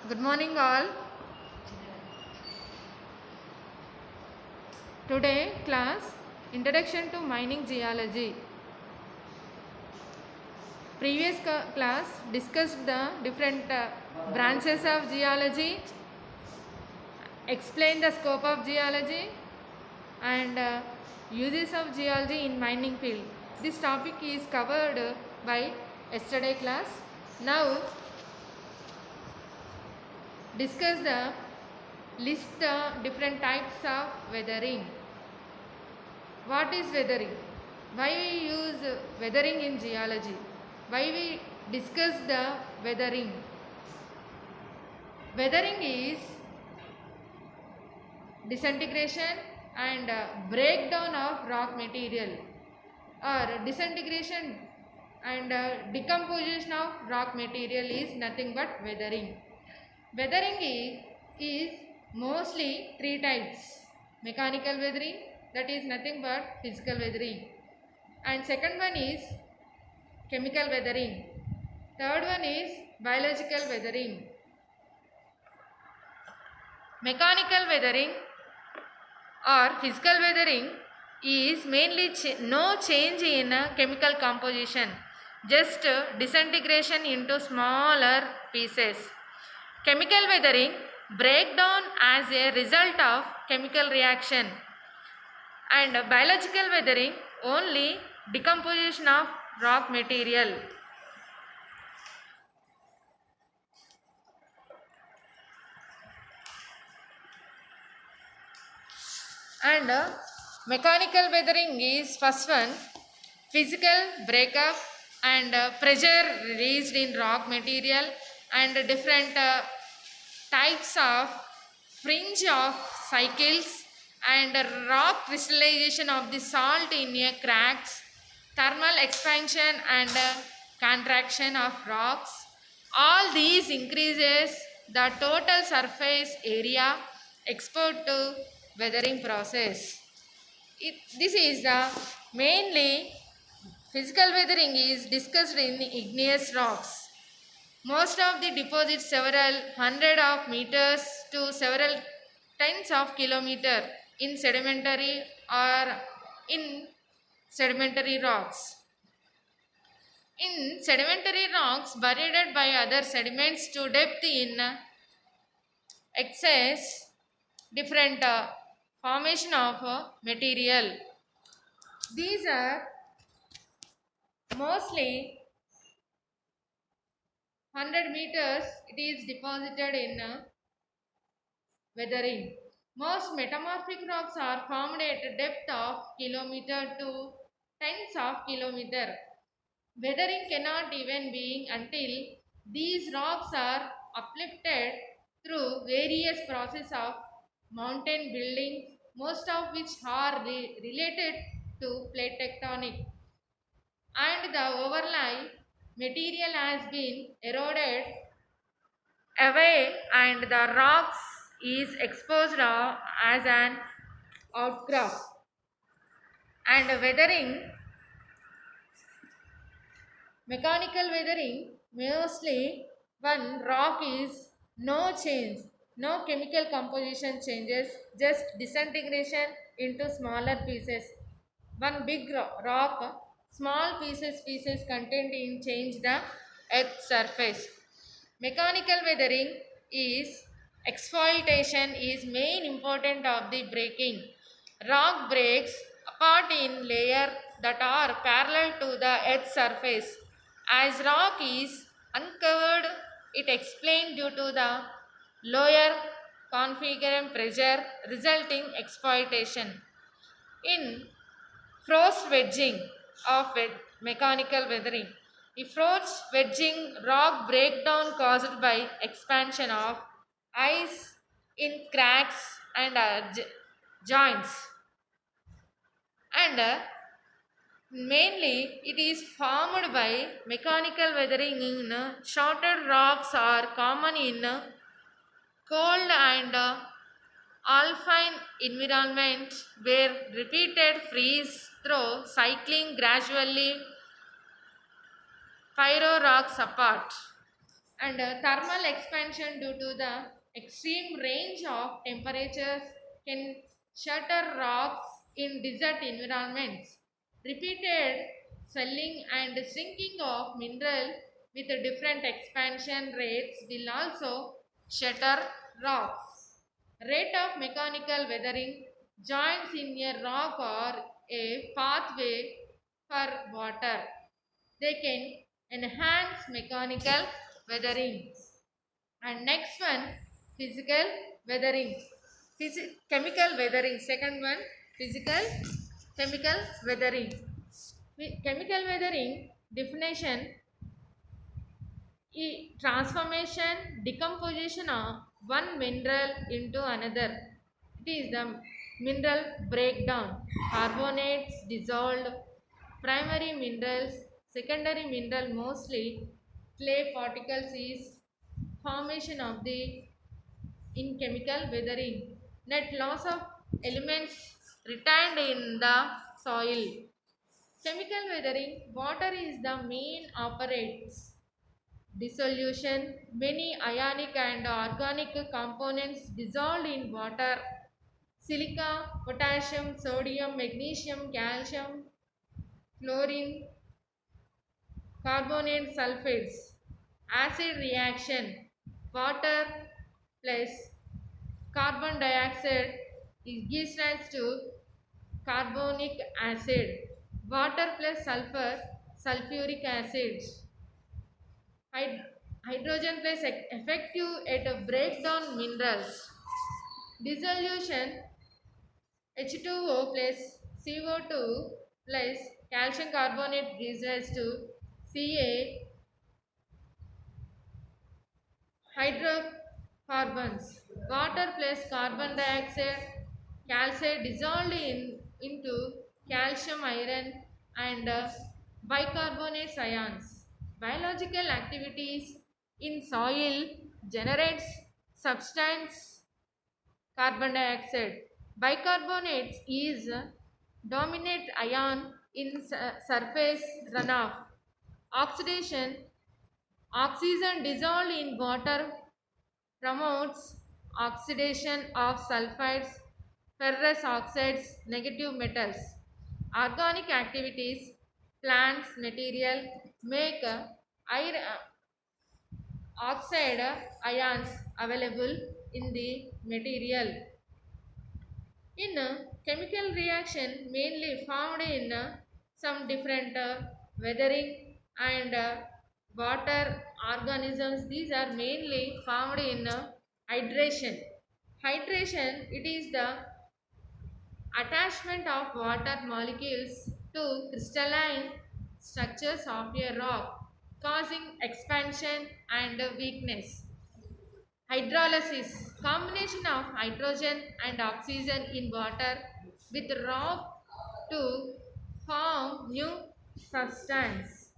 Good morning, all. Today, class Introduction to Mining Geology. Previous class discussed the different branches of geology, explained the scope of geology, and uses of geology in mining field. This topic is covered by yesterday class. Now, discuss the list different types of weathering. What is weathering? Why we use weathering in geology? Why we discuss the weathering? Weathering is disintegration and breakdown of rock material, or disintegration and decomposition of rock material is nothing but weathering. Weathering is mostly three types: mechanical weathering, that is nothing but physical weathering, and second one is chemical weathering, third one is biological weathering. Mechanical weathering or physical weathering is mainly no change in chemical composition, just disintegration into smaller pieces. Chemical weathering breakdown as a result of chemical reaction, and biological weathering only decomposition of rock material. And mechanical weathering is first one: physical breakup and pressure released in rock material, and different types of fringe of cycles, and rock crystallization of the salt in a cracks, thermal expansion and contraction of rocks. All these increases the total surface area exposed to weathering process. This is the mainly physical weathering is discussed in igneous rocks. Most of the deposits several hundred of meters to several tens of kilometers in sedimentary or in sedimentary rocks. In sedimentary rocks buried by other sediments to depth in excess different formation of material. These are mostly 100 meters it is deposited in weathering. Most metamorphic rocks are formed at a depth of kilometer to tens of kilometer. Weathering cannot even be until these rocks are uplifted through various processes of mountain buildings, most of which are related to plate tectonic, and the overlying material has been eroded away and the rocks is exposed as an outcrop. And weathering, mechanical weathering, mostly one rock is no change, no chemical composition changes, just disintegration into smaller pieces. One big rock, small pieces contained in change the earth surface. Mechanical weathering is exfoliation is main important of the breaking. Rock breaks apart in layer that are parallel to the earth's surface. As rock is uncovered, it explained due to the lower configuration pressure resulting exploitation. In frost wedging of mechanical weathering. The frost wedging rock breakdown caused by expansion of ice in cracks and joints, and mainly it is formed by mechanical weathering in shorter rocks are common in cold and alpine environment where repeated freeze through cycling gradually pyro rocks apart. and thermal expansion due to the extreme range of temperatures can shatter rocks in desert environments. Repeated swelling and shrinking of mineral with different expansion rates will also shatter rocks. Rate of mechanical weathering joins in a rock or a pathway for water. They can enhance mechanical weathering. And next one, physical weathering. Chemical weathering. Second one, physical chemical weathering. Chemical weathering definition: transformation, decomposition of one mineral into another. It is the mineral breakdown. Carbonates dissolved, primary minerals, secondary mineral mostly clay particles is formation of the in chemical weathering. Net loss of elements retained in the soil. Chemical weathering, water is the main operates dissolution. Many ionic and organic components dissolved in water: silica, potassium, sodium, magnesium, calcium, chlorine, carbonate, sulfates. Acid reaction: water plus carbon dioxide gives rise to carbonic acid. Water plus sulfur, sulfuric acid. Hydrogen plus effective at breakdown minerals. Dissolution: H2O plus CO2 plus calcium carbonate gives rise to Ca hydrocarbons. Water plus carbon dioxide, calcite dissolved into calcium iron and bicarbonate ions. Biological activities in soil generates substance carbon dioxide. Bicarbonates is dominant ion in surface runoff. Oxidation: oxygen dissolved in water promotes oxidation of sulfides, ferrous oxides, negative metals. Organic activities: plants material make iron oxide ions available in the material. In chemical reaction mainly found in some different weathering and water organisms, these are mainly found in hydration. Hydration, it is the attachment of water molecules to crystalline structures of a rock, causing expansion and weakness. Hydrolysis, combination of hydrogen and oxygen in water with rock to form new substance.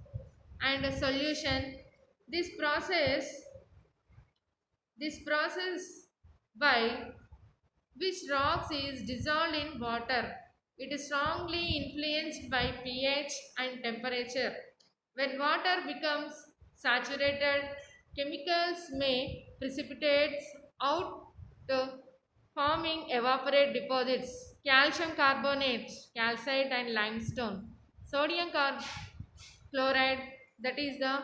And a solution. This process, this process by which rocks is dissolved in water. It is strongly influenced by pH and temperature. When water becomes saturated, chemicals may precipitate out to forming evaporate deposits. Calcium carbonate, calcite and limestone. Sodium chloride, that is the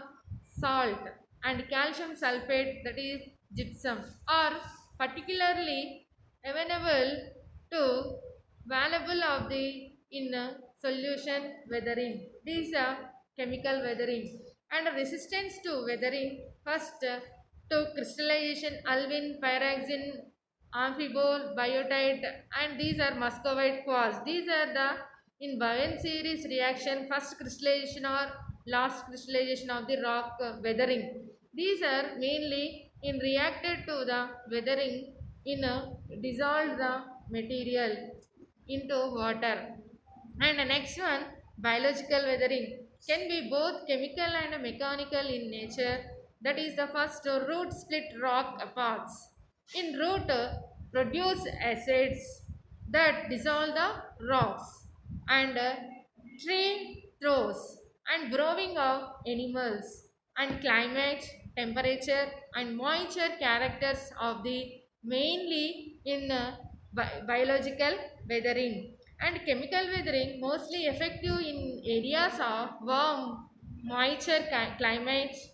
salt, and calcium sulfate, that is gypsum, are particularly available to valuable of the in solution weathering. These are chemical weathering. And resistance to weathering: first to crystallization, alvin, pyroxene, amphibole, biotite, and these are muscovite quartz. These are the in Bowen series reaction, first crystallization or last crystallization of the rock weathering. These are mainly in reacted to the weathering in dissolve the material into water. And the next one, biological weathering, can be both chemical and mechanical in nature. That is the first, root split rock apart. In root, produce acids that dissolve the rocks, and tree throws and growing of animals. And climate, temperature and moisture characters of the mainly in biological weathering, and chemical weathering mostly effective in areas of warm moisture climates.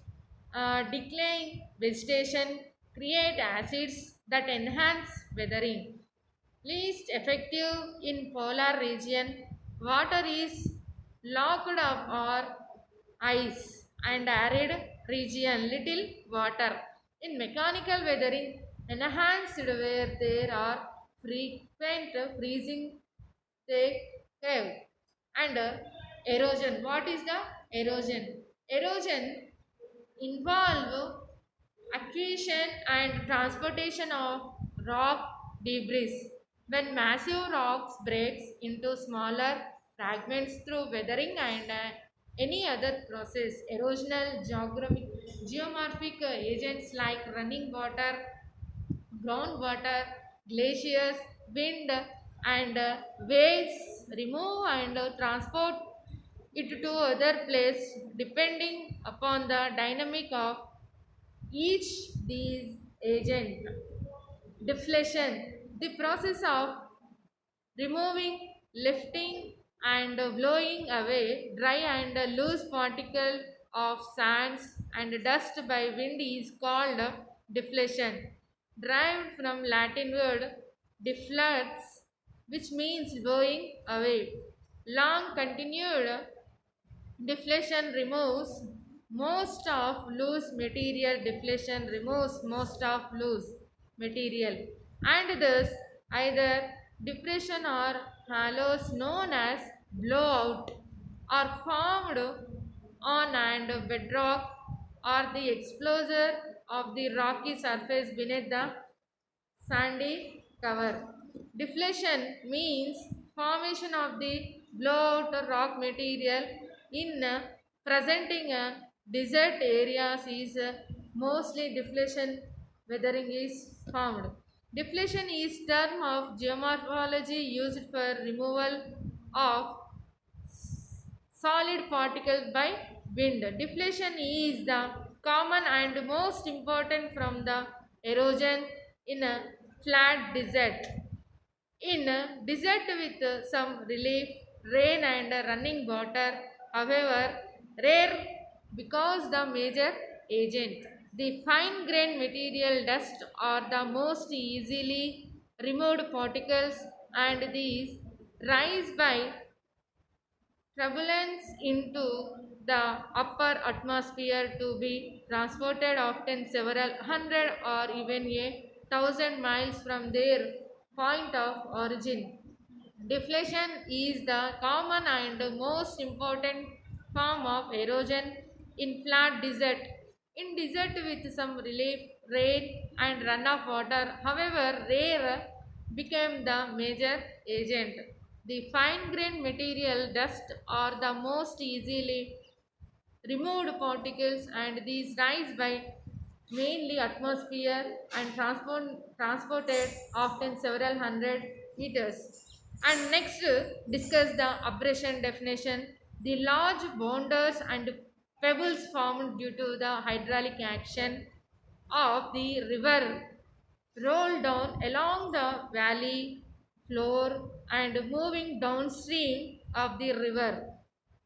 Decaying vegetation create acids that enhance weathering. Least effective in polar region, water is locked up or ice, and arid region little water. In mechanical weathering, enhanced where there are frequent freezing they have. And erosion. What is the erosion? Erosion involve acquisition and transportation of rock debris. When massive rocks breaks into smaller fragments through weathering and any other process, erosional geomorphic agents like running water, groundwater, glaciers, wind, and waves remove and transport it to other place depending upon the dynamic of each these agent. Deflation, the process of removing, lifting, and blowing away dry and loose particles of sands and dust by wind is called deflation. Derived from Latin word deflates, which means blowing away. Long continued deflation removes most of loose material. Deflation removes most of loose material, and thus either depression or halos known as blowout are formed on and bedrock or the exposure of the rocky surface beneath the sandy cover. Deflation means formation of the blowout rock material in presenting desert areas is mostly deflation weathering is formed. Deflation is term of geomorphology used for removal of solid particles by wind. Deflation is the common and most important from the erosion in a flat desert. In a desert with some relief, rain and running water, however, rare because the major agent. The fine grained material dust are the most easily removed particles, and these rise by turbulence into the upper atmosphere to be transported often several hundred or even a thousand miles from their point of origin. Deflation is the common and most important form of erosion in flat desert. In desert with some relief, rain and runoff water, however, rare became the major agent. The fine grained material dust are the most easily removed particles, and these rise by mainly atmosphere and transported often several hundred meters. And next, discuss the abrasion definition. The large boulders and pebbles formed due to the hydraulic action of the river roll down along the valley floor and moving downstream of the river.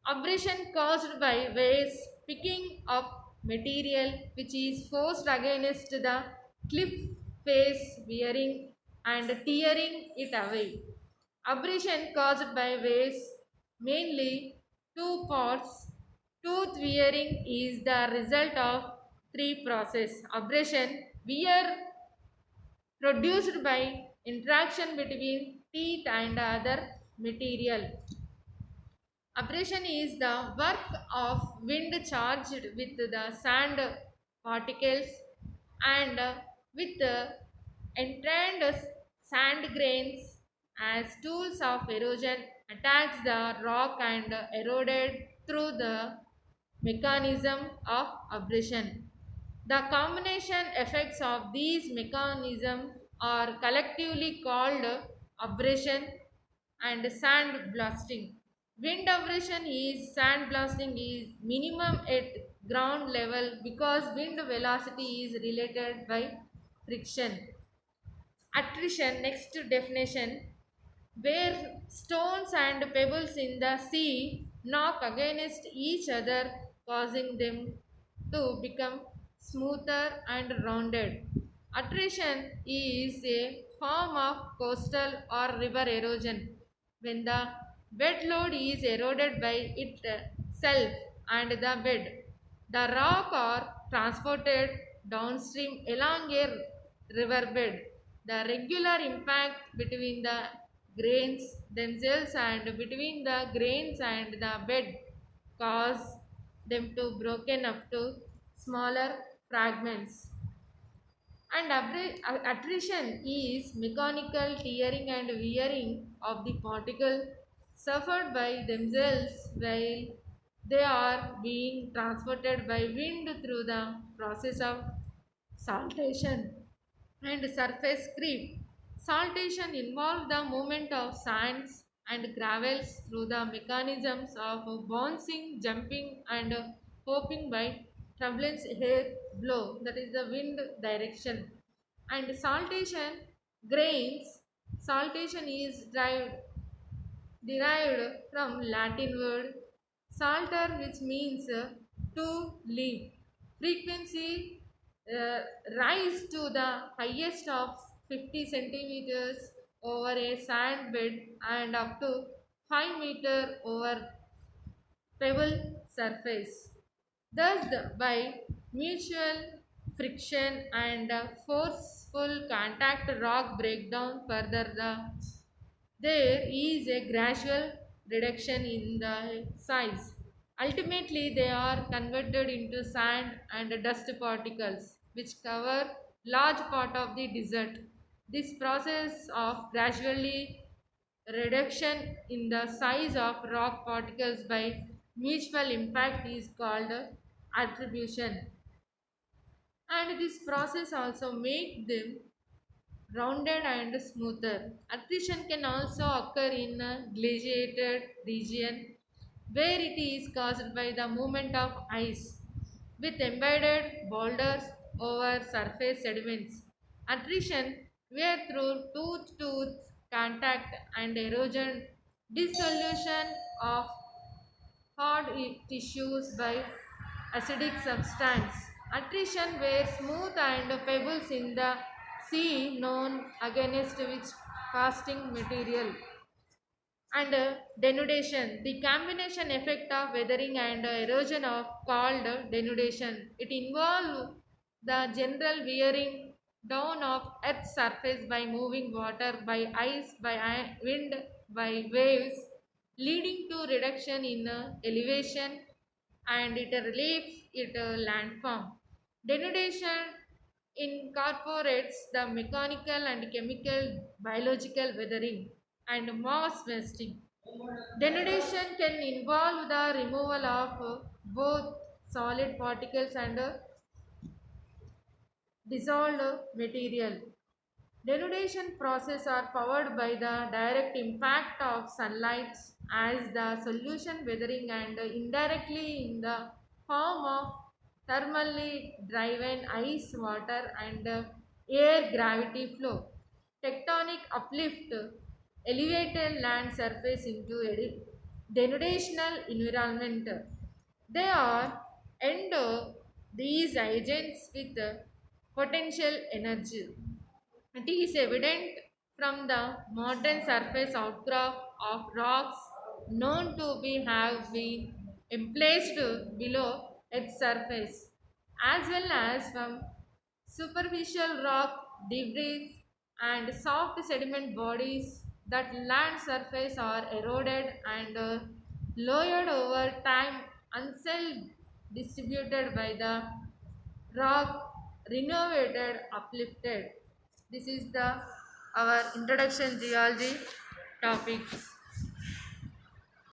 Abrasion caused by waves picking up material which is forced against the cliff face, wearing and tearing it away. Abrasion caused by waves, mainly two parts. Tooth wearing is the result of three process. Abrasion, wear produced by interaction between teeth and other material. Abrasion is the work of wind charged with the sand particles and with the entrained sand grains as tools of erosion attacks the rock and eroded through the mechanism of abrasion. The combination effects of these mechanisms are collectively called abrasion and sand blasting. Wind abrasion is sand blasting is minimum at ground level because wind velocity is related by friction. Attrition, next definition, where stones and pebbles in the sea knock against each other, causing them to become smoother and rounded. Attrition is a form of coastal or river erosion when the bed load is eroded by itself and the bed. The rock are transported downstream along a riverbed. The regular impact between the grains themselves and between the grains and the bed cause them to broken up to smaller fragments. And attrition is mechanical tearing and wearing of the particle suffered by themselves while they are being transported by wind through the process of saltation and surface creep. Saltation involves the movement of sands and gravels through the mechanisms of bouncing, jumping, and hopping by turbulence air blow, that is the wind direction. And saltation grains, saltation is derived from Latin word salter, which means to leap. Frequency rise to the highest of 50 centimeters over a sand bed and up to 5 meter over pebble surface. Thus, by mutual friction and forceful contact, rock breakdown further there is a gradual reduction in the size. Ultimately, they are converted into sand and dust particles, which cover large part of the desert. This process of gradually reduction in the size of rock particles by mutual impact is called attribution. And this process also make them rounded and smoother. Attrition can also occur in a glaciated region where it is caused by the movement of ice with embedded boulders over surface sediments. Attrition, where through tooth-tooth contact and erosion, dissolution of hard tissues by acidic substance. Attrition were smooth and pebbles in the sea known against which casting material. And denudation, the combination effect of weathering and erosion of called denudation. It involves the general wearing down of earth's surface by moving water, by ice, by wind, by waves, leading to reduction in elevation and it relieves it landform. Denudation incorporates the mechanical and chemical biological weathering and mass wasting. Denudation can involve the removal of both solid particles and dissolved material. Denudation process are powered by the direct impact of sunlight as the solution weathering and indirectly in the form of thermally driven ice, water and air gravity flow. Tectonic uplift elevated land surface into a denudational environment. They are endo these agents with potential energy. It is evident from the modern surface outcrop of rocks known to be have been emplaced below its surface, as well as from superficial rock debris and soft sediment bodies that land surface are eroded and lowered over time until distributed by the rock renovated uplifted. This is the our introduction geology topic.